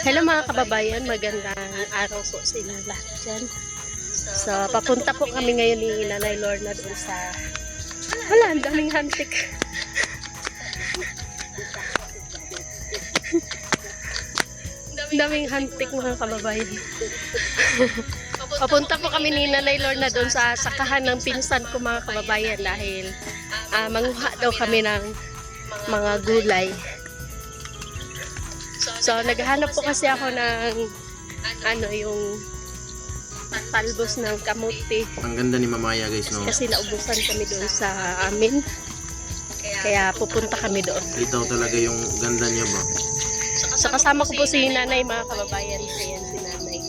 Hello mga kababayan, magandang araw po sa inyo lahat dyan. So, papunta po kami ngayon ni Nanay Lorna doon sa... Wala, ang daming hantik. Daming hantik mga kababayan. Papunta po kami ni Nanay Lorna doon sa sakahan ng pinsan ko mga kababayan dahil manguha daw kami ng mga gulay. So, naghahanap po kasi ako ng yung talbos ng kamuti. Ang ganda ni Mamaya guys, no? Kasi naubusan kami doon sa amin. Kaya pupunta kami doon. Ito talaga yung ganda niya ba? So, kasama ko po si Nanay mga kababayan. Ayan si Nanay.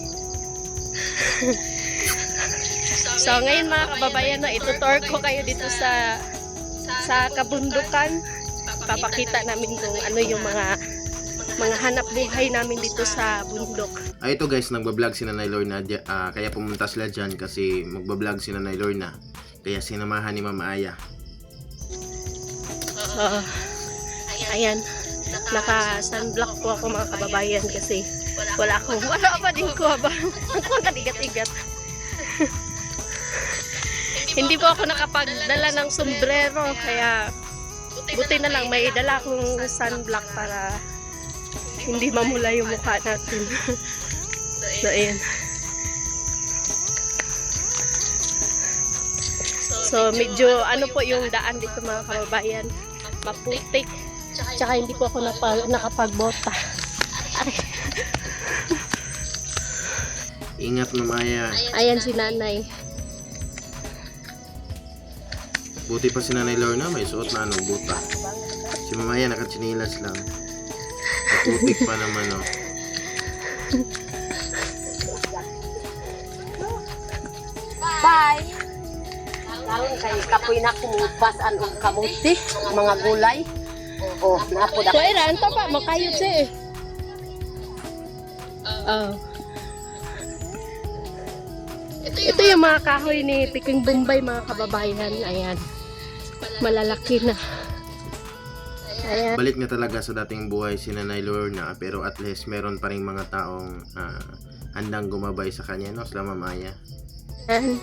So, ngayon mga kababayan, no, itutour ko kayo dito sa kabundukan. Papakita namin kung ano yung mga hanap buhay namin dito sa bundok. Ito guys, nagbablog si Nanay Lorna, kaya pumunta sila dyan kasi magbablog si Nanay Lorna. Kaya sinamahan ni Mama Aya. So, ayan, naka-sunblock po ako mga kababayan kasi wala pa din ko ba? Ang katigat-igat. Hindi po ako nakapagdala ng sombrero kaya buti na lang may dala akong sunblock para hindi mamula yung mukha natin. So, ayan. So, medyo ano po yung daan dito mga kababayan. Maputik. Tsaka hindi po ako nakapagbota. Ingat Mamaya. Ayan si Nanay. Buti pa si Nanay Lorna, may suot na buta. Si Mamaya nakatsinilas lang. Putik pa naman, no? Bye! Karon kay kapoy na kumubas ang kamuti, mga gulay. Oh, napo da. So, ayan, ito pa, makayot siya eh. Ito yung mga kahoy ni Piking Bombay mga kababayan. Ayan. Malalaki na. Ayan. Balik na talaga sa dating buhay si Nanay Lorna, pero at least meron pa rin mga taong handang gumabay sa kanya, no? Sila Mamaya. Ayan.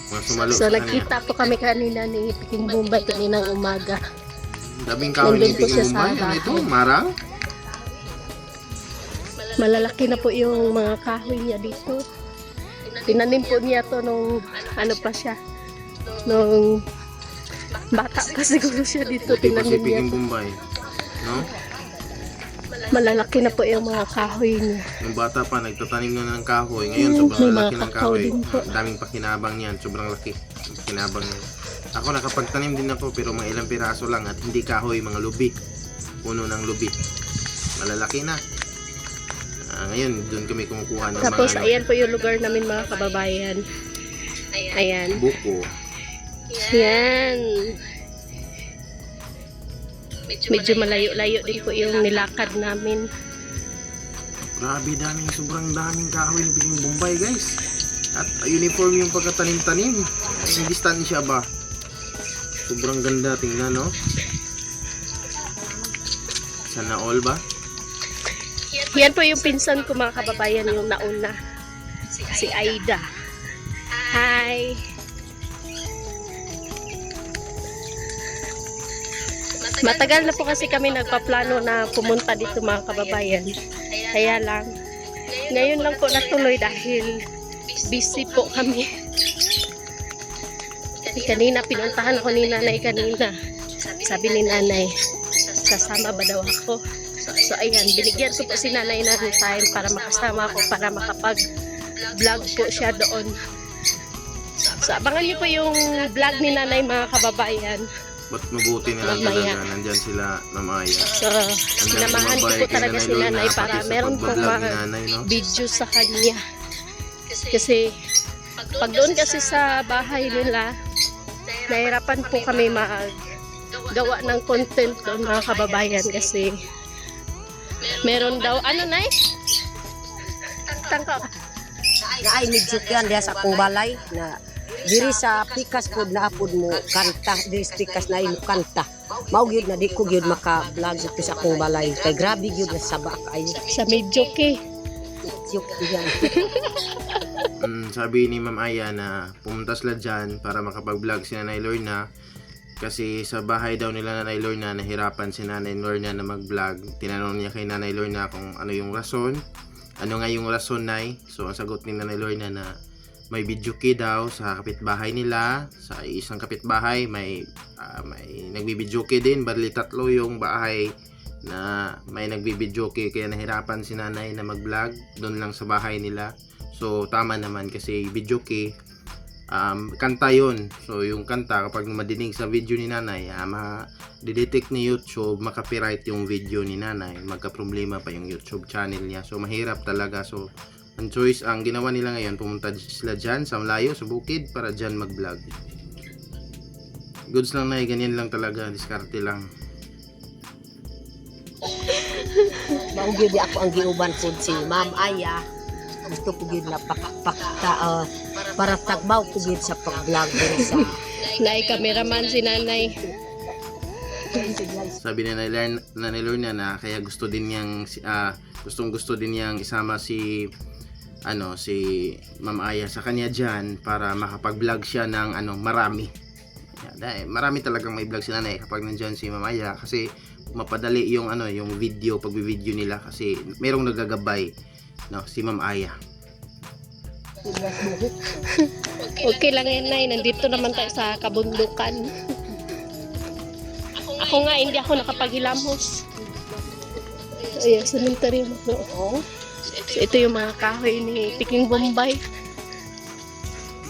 Mga sumalo So, sa kanya. nagkita po kami kanina ni Piking Bombay kaninang umaga. Daming kahoy ni Nandun po siya Piking sa Bombay. Ano ito? bahay. Marang? Malalaki na po yung mga kahoy niya dito. Tinanim po niya to nung ano pa siya. Nung bata pa siguro siya dito. Buti pa si Tinanim niya Piking to. Bombay. No? Malalaki na po yung mga kahoy niya. Nung bata pa, nagtatanim na ng kahoy. Ngayon, sobrang may mga laki ng kakao kahoy. din po. Ang daming pakinabang niyan. Sobrang laki. Pakinabang niyan. Ako nakapagtanim din ako, pero mga ilang piraso lang. At hindi kahoy, mga lubi. Puno ng lubi. Malalaki na. Ngayon, doon kami kumukuha ng Tapos mga ayan po yung lugar namin mga kababayan. Ayan. buko. Yan. Medyo malayo-layo din po yung nilakad namin. Grabe, sobrang daming kahoy ng Piking Bombay, guys. At uniform yung pagkatanim-tanim. Yung distansya ba? Sobrang ganda, tingnan, no? Sana all ba? Yan po yung pinsan ko mga kababayan, yung nauna. Si Aida. Hi! Matagal na po kasi kami nagpaplano na pumunta dito mga kababayan. Kaya lang, ngayon lang po natuloy dahil busy po kami. Kanina pinuntahan ako ni Nanay kanina. Sabi ni Nanay, sasama ba daw ako? So ayan, binigyan ko po si Nanay ng time para makasama ako para makapag-vlog po siya doon. So abangan niyo po yung vlog ni Nanay mga kababayan. Ba't mabuti na lang Mamaya. talaga, nandyan sila Mamaya. So sinamahan ko po talaga si Nanay para meron pong mga video sa kanya. Kasi pag doon kasi sa bahay nila, nahirapan po kami gawa ng content doon mga kababayan kasi meron daw, ano Nay? Tangka. Naay medyo yan diha sa akong balay na diri sa pikas pod na apod mo kanta, diri sa pikas na imo kanta. Mao gyud na di ko gyud maka-vlog sa akong balay. Kay grabe gyud na saba kayo. Sa Medjoke. Joke yan. Sabi ni Ma'am Aya na pumunta sila dyan para makapag-vlog si Nanay Lorna kasi sa bahay daw nila Nanay Lorna nahirapan si Nanay Lorna na mag-vlog. Tinanong niya kay Nanay Lorna kung ano yung rason. Ano nga yung rason, Nay? So ang sagot ni Nanay Lorna na may video key daw sa kapitbahay nila. Sa isang kapitbahay may nagbibidyo key din. Bali tatlo yung bahay na may nagbibidyo key kaya nahirapan si Nanay na mag-vlog doon lang sa bahay nila. So tama naman kasi video key kanta yun. So yung kanta kapag madinig sa video ni Nanay ma-detect ni YouTube, makapiright yung video ni Nanay, magka-problema pa yung YouTube channel niya. So mahirap talaga. So ang choice, ang ginawa nila ngayon, pumunta sila dyan sa malayo, sa bukid para dyan mag-vlog. Goods lang, Nay, ganyan lang talaga, diskarte lang. Maugyo di ako ang giuban po si Ma'am Aya. Gusto ko gid na para tagbaw ko gid sa pag-vlog din sa Nay cameraman si Nanay. Sabi ni Nanay Lorna na kaya gusto din niyang gusto din niyang isama si Ma'am Aya sa kanya diyan para makapag-vlog siya ng marami. Dahil marami talagang may vlog si Nanay kapag nandiyan si Ma'am Aya kasi mapadali yung yung pagbi-video nila kasi merong nagagabay si Ma'am Aya. Okay lang yan, Nay. Nandito naman tayo sa kabundukan. Ako nga, hindi ako nakapaghilamos. Ayan, cemetery mo. So, ito yung mga kahoy ni Piking Bombay.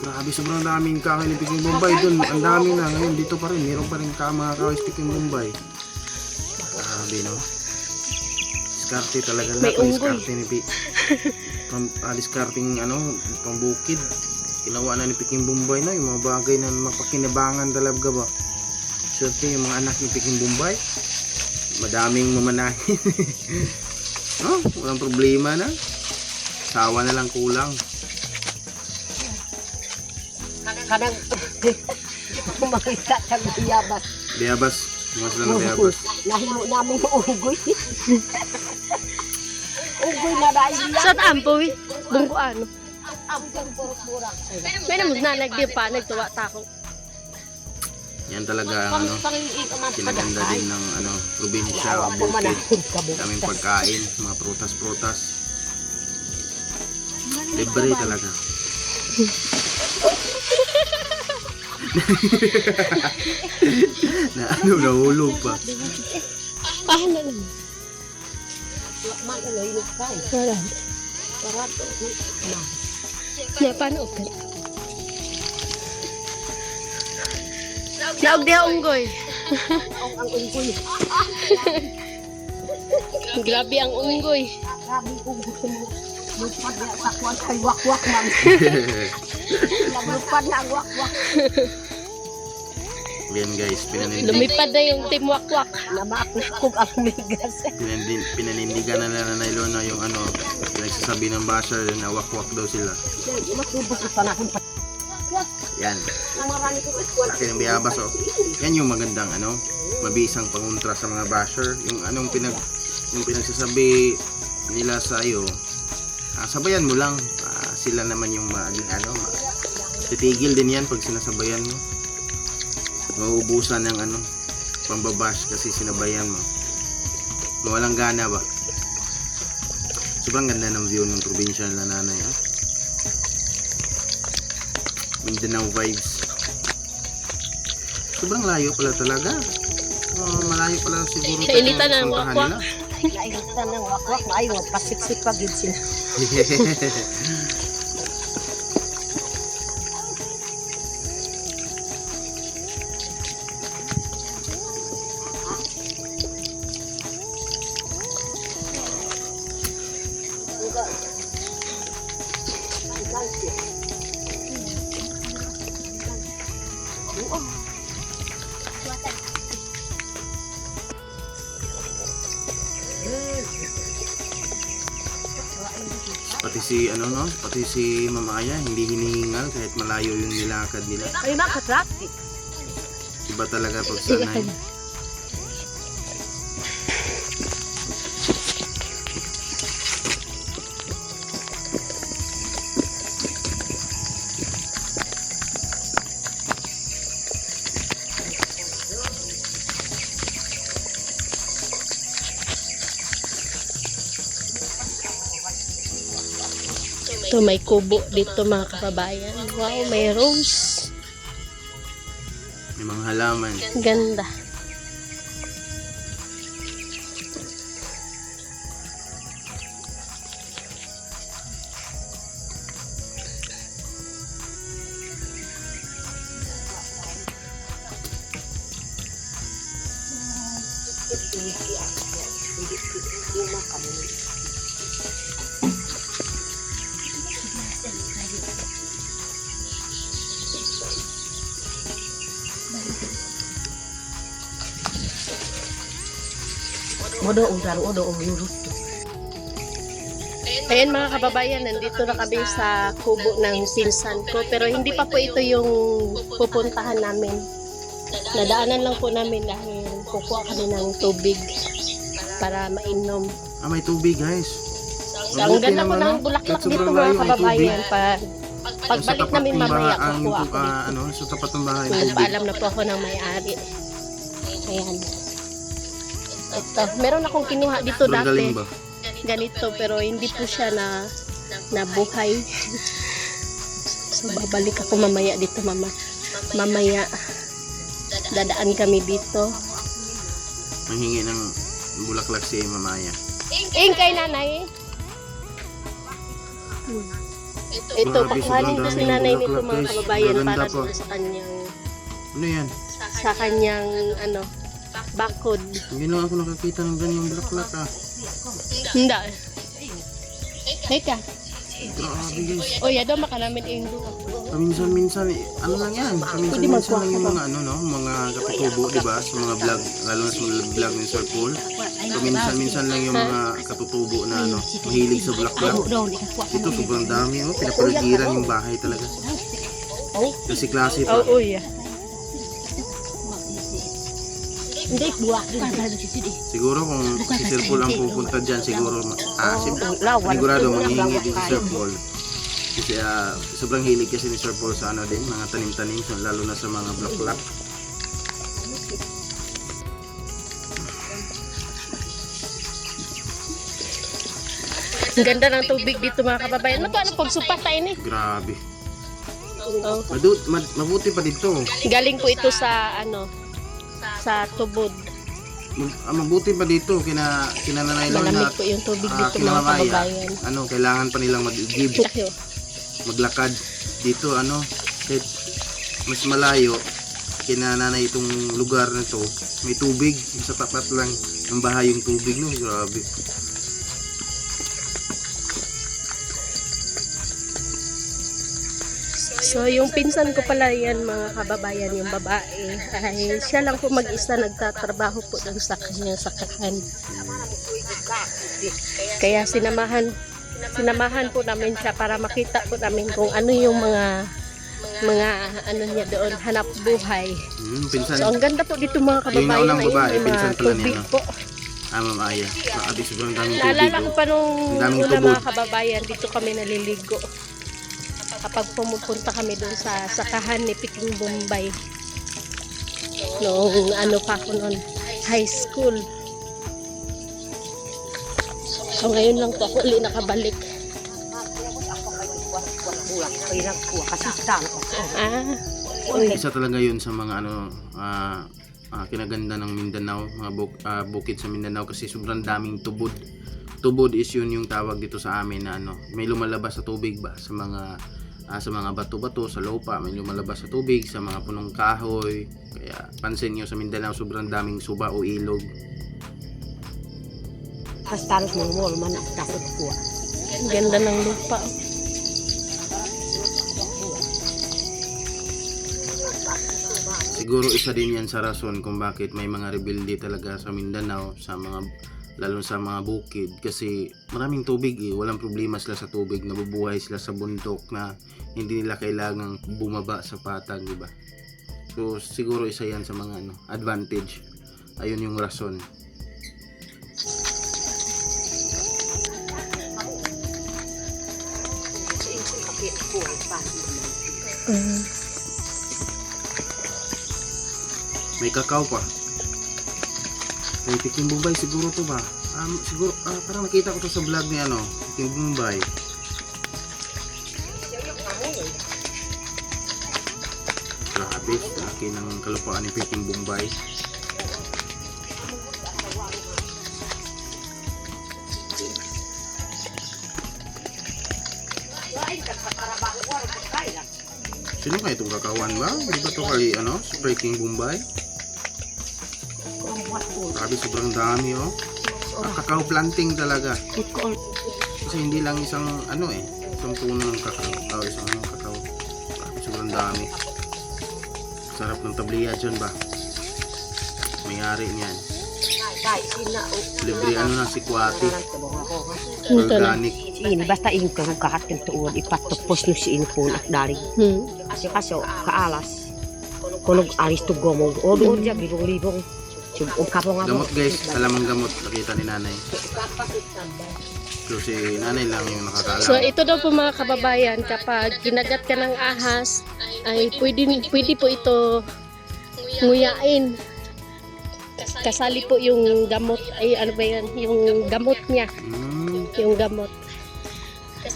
Grabe, sobrang daming kahoy ni Piking Bombay doon. Ang dami na ngayon. Dito pa rin. Meron pa rin mga kahoy ni Piking Bombay. Grabe, no? Diskarte talaga. May unggoy. Diskarte ni discarding pambukid. Ginawa na ni Piking Bombay na yung mga bagay na mapakinabangan talaga ba. Swerte yung mga anak ni Piking Bombay. Madaming mamanahin. Walang problema na. Sawa na lang kulang. kanang makita sa biyabas. Biyabas. Mas lang na biyabas. Nahimo namin ugoy. Ugoy na dahil niya. Sa tampoy, bungkuan. Amkan burak-burak. May naman na nagdipa, nagtuwa tako. Yan talaga ang kinaganda din ng probinsya o bukid. Daming pagkain, mga prutas-prutas. Libre talaga. Nahulog pa. Paano lang? Wala. Ya, paano ka? Naog diha unggoy. Ang unggoy. Grabe ang unggoy. Grabe unggoy. Lupad na sa kuwan kay wak-wak man. Lupad na wak-wak. Yan guys, lumipad na yung team wak-wak. Namakukog ang migas. Pinanindigan na nila na Lorna yung pinagsasabi ng basher na wak-wak daw sila. Matubos sa panahon pa. Yan. Laki ng biyabas Yan yung magandang mabisang pangontra sa mga basher. Yung yung pinagsasabi nila sa iyo, sabayan mo lang. Sila naman yung titigil din yan pag sinasabayan mo. Mauubusan ng pambabash kasi sinabayan mo. Mawalang gana ba? Sobrang ganda ng view ng probinsya na Nanay. Mindanao vibes. Sobrang layo pala talaga. Malayo pala siguro. Kainitan ng wak-wak. Kainitan ng wak-wak. Maayo, pasiksik pa gid sila. Pati si Mama Aya hindi hinihingal kahit malayo yung nilakad nila. Ay, makatraffic. Iba talaga pag sanay. Ito may kubo dito mga kababayan. Wow, may rose. May mga halaman. Ganda. Modo ang yurus. Ayan mga kababayan, nandito na kami sa kubo ng pinsan ko. Pero hindi pa po ito yung pupuntahan namin. Nadaanan lang po namin dahil kukuha kami ng tubig para mainom. May tubig guys. So, ang ganda po ng bulaklak dito mga kababayan. Pagbalik namin mamaya, kukuha ako dito. Sa tapat ng bahay. Tubig. Nagpaalam na po ako ng may-ari. Ayan. Ito, meron akong kinuha dito Sobrang dati. galing ba? Ganito, pero hindi po siya nabuhay. So, babalik ako mamaya dito, mamaya. Dadaan kami dito. Manghingi ng bulaklak si Mamaya. Kay nanay. Ito, Grabe, pakuhanin sobrang ko si daming nanay nito bulaklak, mga guys. kababayan Maganda para po. sa kanyang Ano yan? bakod. Hindi na ako nakakita ng ganyang bulaklak Hindi. Teka. Grabe guys. O, yado maka namin yung Paminsan-minsan, ano lang yan? Paminsan-minsan lang yung mga mga katutubo, di ba? Sa mga vlog, lalo na sa vlog ni Sir Paul. Paminsan-minsan lang yung mga katutubo na mahilig sa bulaklak. Ito sobrang dami, pinapaligiran yung bahay talaga. Kasi klase pa. Oo, yeah. Hindi, buwak din. Siguro kung si Sir Paul ang pupunta dyan, siguro Lawan. sigurado maghihingi din si Sir Paul. Kasi sobrang hilig kasi ni Sir Paul sa din, mga tanim-tanim, lalo na sa mga bulaklak. Ang ganda ng tubig dito mga kababayan. Ano pagsupat tayo ni? Grabe. Oh. Mabuti pa dito. Galing po ito sa sa tubod. Mabuti pa dito kinananay lang na Malamig po yung tubig dito kina mga Mamaya. kababayan. Kailangan pa nilang mag-give, Laki, oh. maglakad dito kahit mas malayo kinananay itong lugar na to, may tubig sa tapat lang ng bahay yung tubig, no? Grabe. So yung pinsan ko pala yan mga kababayan, yung babae, ay siya lang po mag-isa nagtatrabaho po doon sa kanyang sakahan. Kaya sinamahan po namin siya para makita po namin kung ano yung mga ano niya doon, hanap buhay. Pinsan. So ang ganda po dito mga kababayan, Yung naunang babae, may mga pinsan pala niya, tubig no? po. Mamaya. Grabe, sobrang daming tubig. Naalala ko pa nung daming una tubod. mga kababayan, dito kami naliligo. Kapag pumupunta kami doon sa sakahan ni Piting Bombay. Noong ano pa ako noon, high school. So ngayon lang po ako ulit nakabalik. Isa talaga yun sa mga kinaganda ng Mindanao, mga bukid sa Mindanao kasi sobrang daming tubod. Tubod is yun yung tawag dito sa amin na may lumalabas sa tubig ba sa mga bato-bato, sa lupa, may lumalabas sa tubig, sa mga punong kahoy. Kaya pansin nyo sa Mindanao sobrang daming suba o ilog. Hastaros mo man ang takot ko. Ang ganda ng lupa. Siguro isa din yan sa rason kung bakit may mga rebelde talaga sa Mindanao, lalo sa mga bukid, kasi maraming tubig walang problema sila sa tubig, nabubuhay sila sa bundok na hindi nila kailangang bumaba sa patag, di ba? So siguro isa yan sa mga advantage. Ayun yung rason. May kakao pa. May Piting Bombay siguro to ba? Siguro parang nakita ko to sa vlog ni Piting Bombay. Grabe, laki ng kalupaan ni Peking Bombay. Sino kaya itong kakawan ba? Di ba ito kay si Peking Bombay? Grabe, sobrang dami oh. Kakao planting talaga. Kasi hindi lang isang isang puno ng kakao, isang kakao. Grabe, sobrang dami. Sarap ng tabliya dyan ba? May-ari niyan. Libre si Kwati. Organic. Ini basta yung karugahat ng tuon ipatupos no si inpon at dari. Kasi kaso kaalas. Kunog alis to gomong. O doon dyan, libong-libong. Gamot guys, salamang gamot. Nakita ni nanay. So si nanay lang yung nakakaalam. So ito daw po mga kababayan, kapag ginagat ka ng ahas, ay pwede po ito nguyain. Kasali po yung gamot, ay ano ba yan, yung gamot niya. Yung gamot.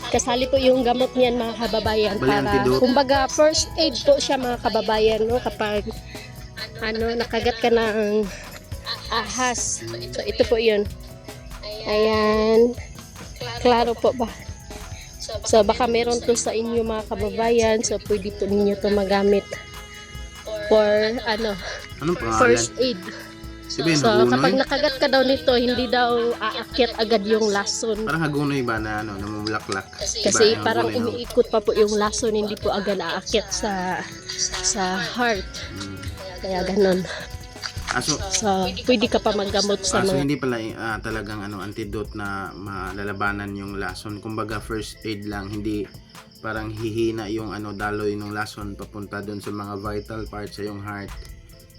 Kasali po yung gamot niyan mga kababayan. Bali, Para, antidote. kumbaga first aid po siya mga kababayan, no? Kapag nakagat ka ng ahas. So ito po yun. Ayan. Klaro po ba? So baka meron to sa inyo mga kababayan. So pwede po ninyo to magamit for Anong pangalan? first aid. Sabihin, So hagunoy? kapag nakagat ka daw nito, hindi daw aakyat agad yung lason. Parang hagunoy ba na namumulaklak? Kasi Iba, parang hagunoy, no? umiikot pa po yung lason, hindi po agad aakyat sa heart. Kaya ganun. Aso, So pwede ka pa maggamot sa mga hindi pala talagang antidote na malalabanan yung lason. Kumbaga first aid lang, hindi parang hihina yung daloy ng lason papunta doon sa mga vital parts sa yung heart.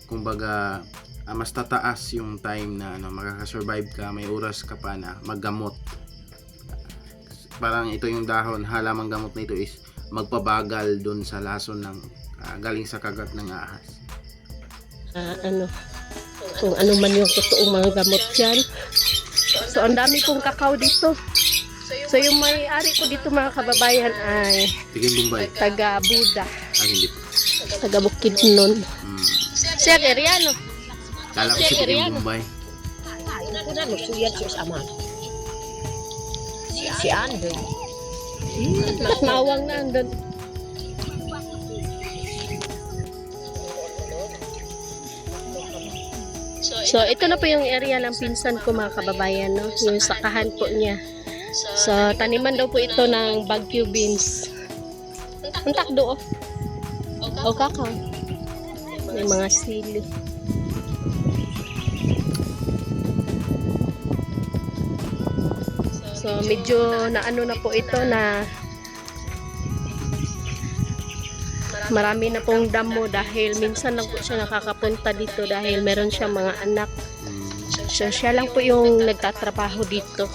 Kumbaga mas tataas yung time na makakasurvive ka, may oras ka pa na maggamot. Parang ito yung dahon, halamang gamot na ito is magpabagal doon sa lason ng galing sa kagat ng ahas. Kung ano man yung totoong mga gamot dyan. So ang dami pong kakao dito. So yung may-ari ko dito mga kababayan ay Peking Bombay. taga Buda, Hindi po. taga Bukidnon. Sir Eriano. Kala ko si Peking Bombay. Si Andre. Mas mawang na andun. So ito na po yung area ng pinsan ko mga kababayan, no? Yung sakahan po niya. So taniman daw po ito ng Baguio beans. Ang takdo oh. O kakao. May mga sili. So medyo na po ito na marami na pong damo dahil minsan lang po siya nakakapunta dito dahil meron siyang mga anak. So siya lang po yung nagtatrabaho dito.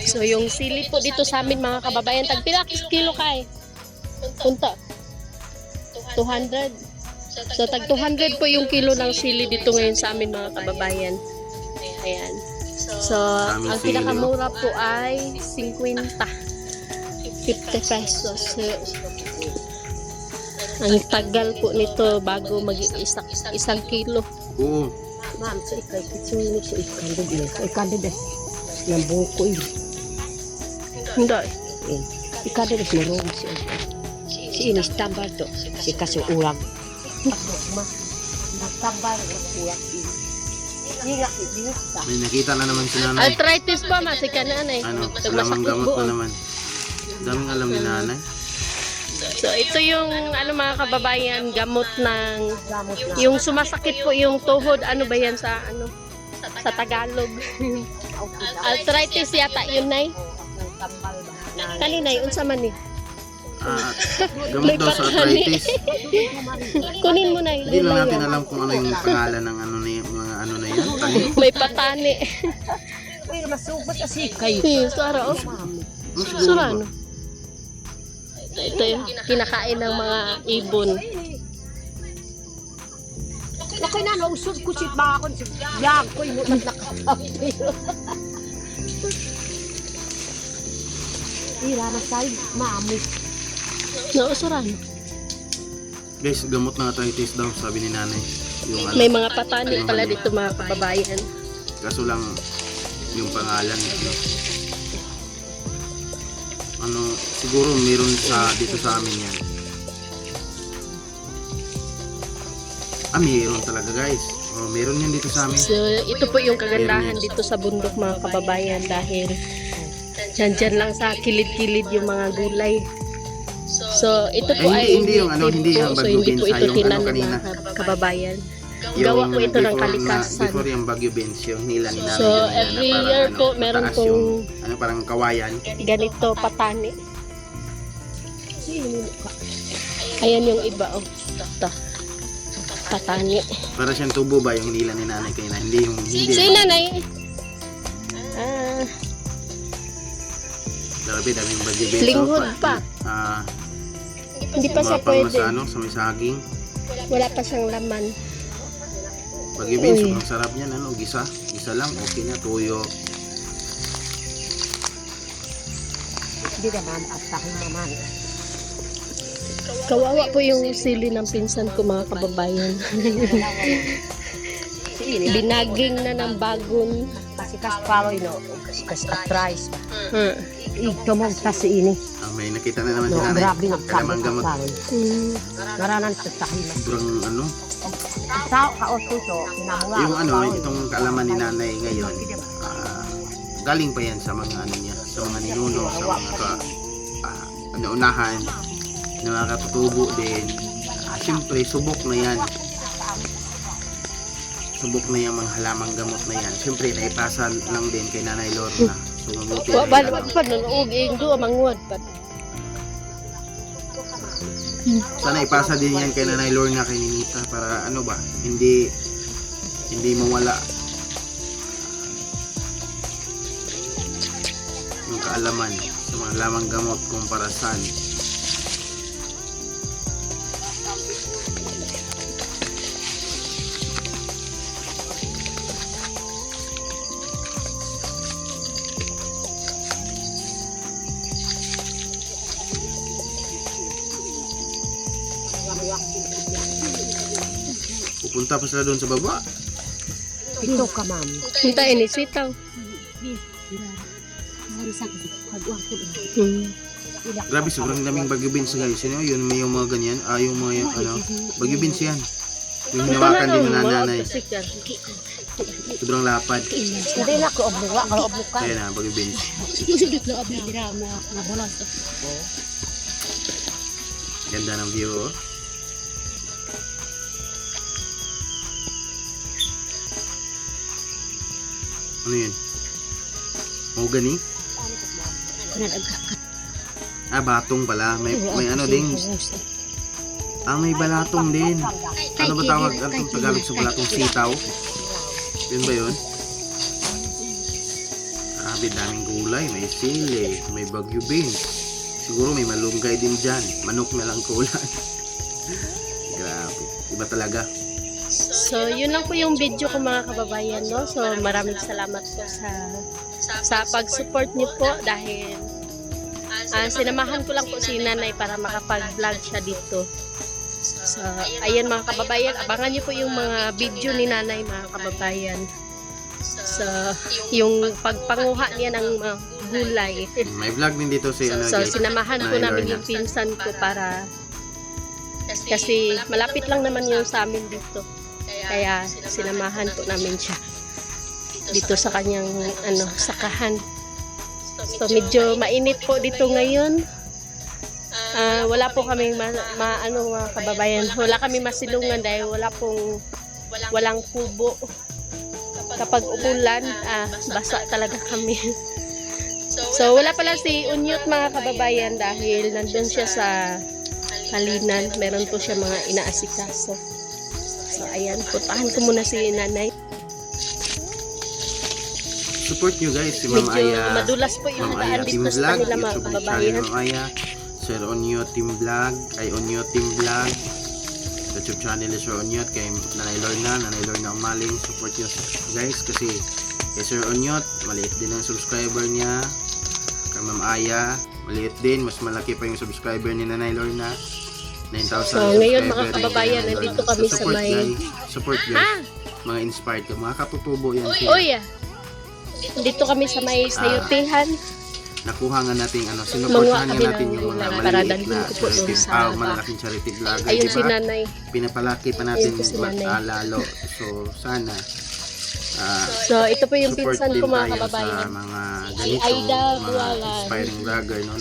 So yung sili po dito sa amin mga kababayan, tagpila kilo kay? Punta. 200. So tag 200 po yung kilo ng sili dito ngayon sa amin mga kababayan. Ayan. So ang pinakamura po ay 50. 50 pesos. So, ang tagal po nito bago maging isang kilo. Oo. Ma'am, sa ikay, kitsunin sa ikandod eh. Sa ikandod eh. Yung buko eh. Hindi. Ikandod eh, meron siya. Si Inis tambal to. Si kaso ulang. Nagtambal ng ulang. May nakita na naman si nanay. Arthritis pa masika na anay. Salamang gamot na naman. Daming alam ni nanay. So ito yung mga kababayan, gamot ng yung sumasakit po yung tuhod, ano ba yan sa sa Tagalog? Arthritis yata yun nay. Kaninay unsa man ni? Gamot daw sa arthritis. Kunin mo na Hindi lang natin alam kung ano yung pangalan ng mga na yan. Tayo. May patani. Uy, masubot kasi kayo. Sara oh. Sara ano? Ito yung kinakain ng mga ibon. Ako'y nausod ko si bakon. Yak ko'y mutat nakakapi. Ira na sa'yo, mami. Nausuran. Guys, gamot na arthritis daw, sabi ni nanay. Yung ano, May mga patani pala dito mga kababayan. kaso lang yung pangalan. Ano, siguro meron dito sa amin yan. Meron talaga guys. Meron yan dito sa amin. So, ito po yung kagandahan dito sa bundok mga kababayan dahil dyan lang sa kilid-kilid yung mga gulay. So, ito po ay hindi yung ano, hindi yung so, Bagyo hindi po Bensa, ito yung ano tinanim kanina. mga kababayan. Gawa po ito ng kalikasan. Before yung Bagyo Benz, yung nila ni nanay So, kanina na every parang, year ano, po meron mataas pong yung, parang kawayan. ganito patani. Ayan yung iba, oh. Ito. Patani. Para siyang tubo ba yung nila ni nanay kanina? Hindi yung hindi. So, yung nanay. Grabe, daming Bagyo Benz. Linghod pa. Hindi pa siya pwede. Sa ano, sa may saging. Wala pa siyang laman. Bagyo Benz, Uy. sobrang sarap niyan, ano, gisa. Gisa lang, okay na, tuyo. Hindi naman, at takin naman. Kawawa po yung sili ng pinsan ko mga kababayan. Binaging na ng bagon. Kasi kasparoy, no? Kasi katrais. Hmm. Ito mo, kasi ini. May nakita na naman si No, nanay. grabe ng Kalamang gamot. kasparoy. Naranan sa takin. Sobrang ano, Tao, kaoso, so, kinamunga. yung ano, itong kaalaman ni nanay ngayon, galing pa yan sa mga ano niya, sa mga ninuno, sa mga unahan, na mga katutubo din. Siyempre, subok na yan. Subok na yung mga halamang gamot na yan. Siyempre, naipasa lang din kay Nanay Lorna. So, mabuti. Wa ba pa nunog ing do mangwad pa. Sana ipasa din yan kay Nanay Lorna, kay Ninita, para ano ba, hindi mawala yung kaalaman sa mga lamang gamot kung para saan. Pupunta pa sila doon sa baba. Ito ka, ma'am. Hintayin ni sitaw. Grabe, sobrang daming Bagyo Benz guys. Yun, yun may yung mga ganyan. Yung mga ano, Bagyo Benz yan. Yung hinawakan din ng nanay. Sobrang lapad. Hindi na ko obluwa, kalau obluk ka. Kaya na, Bagyo Benz. Ganda ng view, oh. Ano yun? Mahogany? Batong pala. May ano din. May balatong din. Ano ba tawag ang Tagalog sa balatong? Sitaw? Yun ba yun? Grabe, daming gulay. May sili, may Bagyo Benz. Siguro may malunggay din dyan. Manok na lang kulang. Grabe. Iba talaga. So, yun lang po yung video ko mga kababayan, no? So, maraming salamat po sa pag-support niyo po dahil sinamahan ko lang po si nanay para makapag-vlog siya dito. So, ayan mga kababayan, abangan niyo po yung mga video ni nanay mga kababayan. So, yung pagpanguha niya ng mga gulay. May vlog din dito si ano, So, guys. sinamahan ko Nanay namin Lorna. yung pinsan ko para kasi malapit lang naman yung sa amin dito. Kaya sinamahan po namin siya dito sa kanyang sakahan. So medyo mainit po dito ngayon. Wala po kaming mga kababayan. Wala kami masilungan dahil walang kubo. Kapag umulan, basa talaga kami. So wala pala si Unyot mga kababayan dahil nandun siya sa Halinan. Meron po siya mga inaasikaso. So ayan, puntahan ko muna si nanay. Support nyo guys si Ma'am Medyo Aya. madulas po yung Ma'am Aya daan Team dito sa Vlog, kanila mga YouTube channel kababayan. Ma'am Aya. Sir Onyot Team Vlog, Onyot Team Vlog. YouTube channel ni Sir Onyot kay Nanay Lorna Umaling. Support nyo guys kasi kay Sir Onyot, maliit din ang subscriber niya. Kay Ma'am Aya, Maliit din, mas malaki pa yung subscriber ni Nanay Lorna. 9,000 So, ngayon, mga subscriber din kababayan, kay Nanay nandito Lorna. kami So, sa support, may- guys. Support guys. Mga inspired ka, mga katutubo yan sila. Uy, dito kami sa may sayutihan. Nakuha nga natin, sinuportahan Mga nga kami natin ng yung mga para maliliit dalhin na ko po dun charity, sa malalaking charity vlogger, Ayun di si ba? nanay. Pinapalaki pa natin Ayun po si nanay. lalo. So, sana So, ito po yung support pinsan din ko mga tayo sa kababayan. mga Si ganito, Aida mga Bualan. inspiring vlogger, no?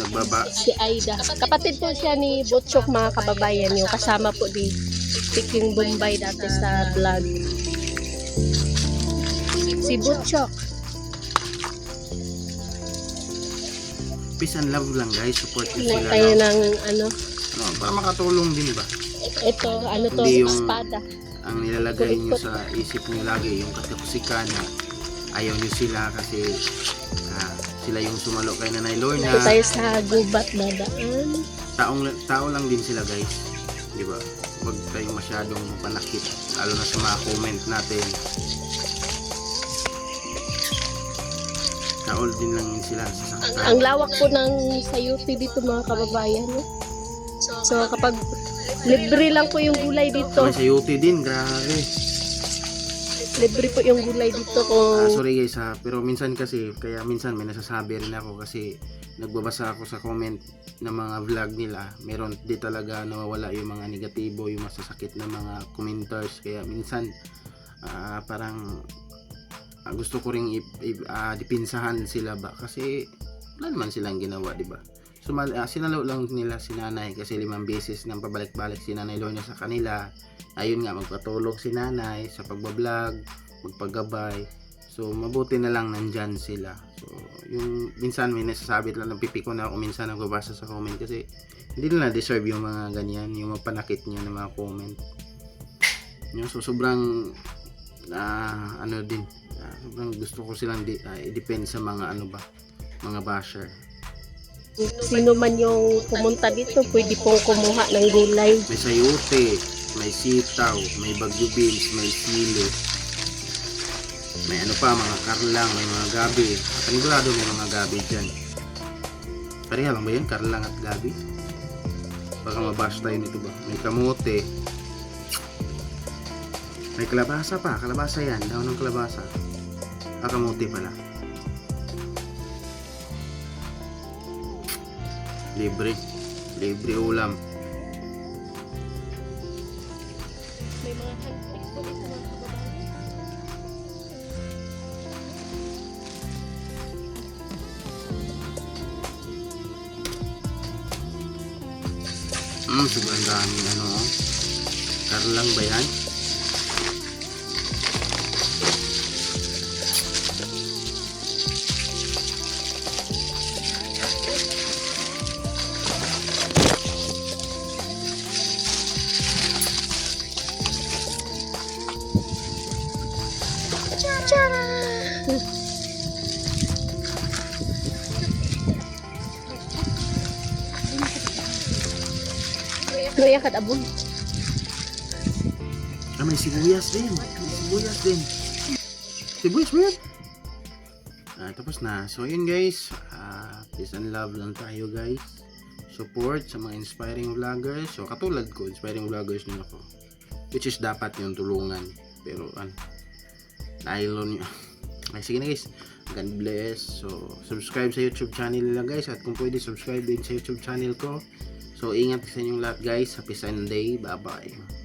Si Aida. Kapatid po siya ni Butchok mga kababayan. Yung kasama po ni Piking Bombay dati sa vlog. Si Butchok. Peace and love lang guys, support nyo Kumuha sila. tayo No? ng Para makatulong din ba? ito, to, Hindi yung- espada. Ang nilalagay nyo sa isip nyo lagi, yung katakusikan na ayaw nyo sila kasi sila yung sumalo kay Nanay Lorna. Ito tayo sa gubat dadaan. Tao lang din sila guys, di ba? Huwag tayong masyadong panakit, lalo na sa mga comment natin. Tao din lang sila sa sakatan. Ang lawak po ng sayuti dito mga kababayan. No? So kapag libre lang po yung gulay dito. May sayuti din, grabe. Libre po yung gulay dito kung Sorry guys pero minsan kasi, kaya minsan may nasasabi rin ako kasi nagbabasa ako sa comment ng mga vlog nila. Meron di talaga nawawala yung mga negatibo, yung masasakit na mga commenters. Kaya minsan parang gusto ko ring dipinsahan sila ba kasi wala naman silang ginawa, di ba? Sinalo lang nila si nanay kasi 5 beses nang pabalik-balik si Nanay Lorna sa kanila. Ayun nga, magpatulog si nanay sa pagbablog, magpagabay. So mabuti na lang nandyan sila. So yung minsan may nasasabi lang, napipiko na ako minsan nagbabasa sa comment kasi hindi nila deserve yung mga ganyan, yung mapanakit niya ng mga comment. So sobrang sobrang gusto ko silang i-depend sa mga mga basher. sino man yung pumunta dito, pwede pong kumuha ng gulay. May sayote, may sitaw, may bagyo beans, may sili, may mga karlang, may mga gabi. Panigurado may mga gabi dyan. Pareha lang ba yan? Karlang at gabi? Baka mabash tayo nito ba? May kamote, may kalabasa pa. Kalabasa yan, daon ng kalabasa. Kamote pala. Libre ulam. May mga handpick po dito mga kababayan. Sobrang daming karlang ba yan? Kaya kad abon. May sibuyas din. Sibuyas ba yan? Tapos na. So yun guys, peace and love lang tayo guys. Support sa mga inspiring vloggers. So katulad ko, inspiring vloggers din ako. Which is dapat yung tulungan. Pero nylon nyo. Ay, sige na guys. God bless. So subscribe sa YouTube channel nila guys. At kung pwede subscribe din sa YouTube channel ko. So ingat sa inyong lahat guys. Happy Sunday. Bye bye.